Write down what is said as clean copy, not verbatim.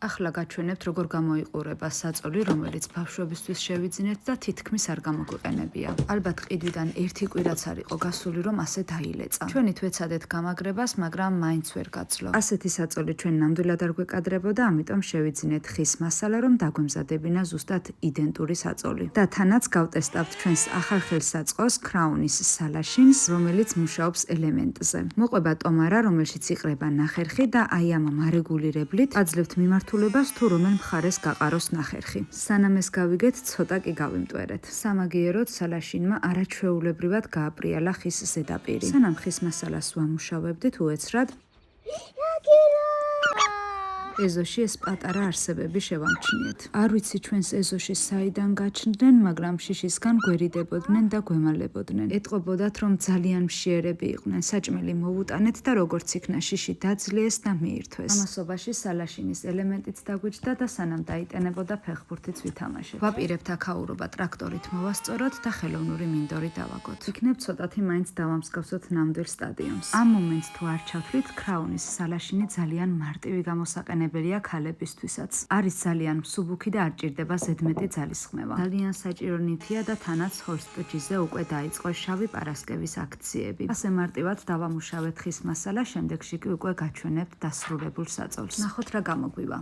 ახლა გაჩვენებთ, როგორ გამოიყურება საწოლი, რომელიც ბავშვებისთვის შევიძინეთ და თითქმის არ გამოგვიყენებია. ალბათ ყიდვიდან ერთი კვირაც არ იყო გასული, რომ ასე დაილეწა. ჩვენით ვეცადეთ გამაგრებას, მაგრამ მაინც ვერ გაძლო. ასეთი საწოლი ჩვენ ნამდვილად არ გვეკადრებოდა, ამიტომ შევიძინეთ ხის მასალა, რომ დაგვემზადებინა ზუსტად იდენტური საწოლი. და თანაც გავტესტავთ ჩვენს ახალ ხელსაწყოს ქრაუნის სალაშინს, რომელიც მუშაობს ელემენტზე. მოყვება ტომარა, რომელშიც იყრება ნახერხი და აი ამ მარეგულირებლით აძლევთ მიმართულებას თუ რომელ მხარეს გაყაროს ნახერხი. სანამ ეს გავიგეთ, ცოტა კი გავიმტვერეთ. სამაგიეროდ სალაშინმა არაჩვეულებრივად გააპრიალა ხის ზედაპირი. სანამ ხის მასალას ვამუშავებდით, უეცრად ეზოში ეს პატარა არსებები შევამჩნიეთ. არ ვიცი ჩვენს ეზოში საიდან გაჩნდნენ, მაგრამ შიშისგან გვერიდებოდნენ და გვემალებოდნენ. ეტყობოდათ, რომ ძალიან მშიერები იყვნენ. საჭმელი მოვუტანეთ და როგორც იქნა შიში დაძლიეს და მიირთვეს. ამასობაში სალაშინის ელემენტიც დაგვიჯდა და სანამ დაიტანებოდა ფეხბურთიც ვითამაშეთ. ვაპირებთ აქაურობა ტრაქტორით მოვასწოროთ და ხელოვნური მინდორი დავაგოთ. იქნებ ცოტათი მაინც დავამსგავსოთ ნამდვილ სტადიონს. ამ მომენტს თუ არ ჩავთვლით, ქრაუნის სალაშინი ძალიან მარტივი გამოსაყენებელია ქალებისთვისაც. არის ძალიან მსუბუქი და არ ჭირდება ზედმეტი ძალისხმევა. ძალიან საჭირო ნივთია და თანაც ჰოლსტჯიზე უკვე დაიწყო შავი პარასკევის აქციები. ასე მარტივად დავამუშავეთ ხის მასალა, შემდეგში კი უკვე გაჩვენებთ დასრულებულ საწოლს. ნახოთ რა გამოგვივა.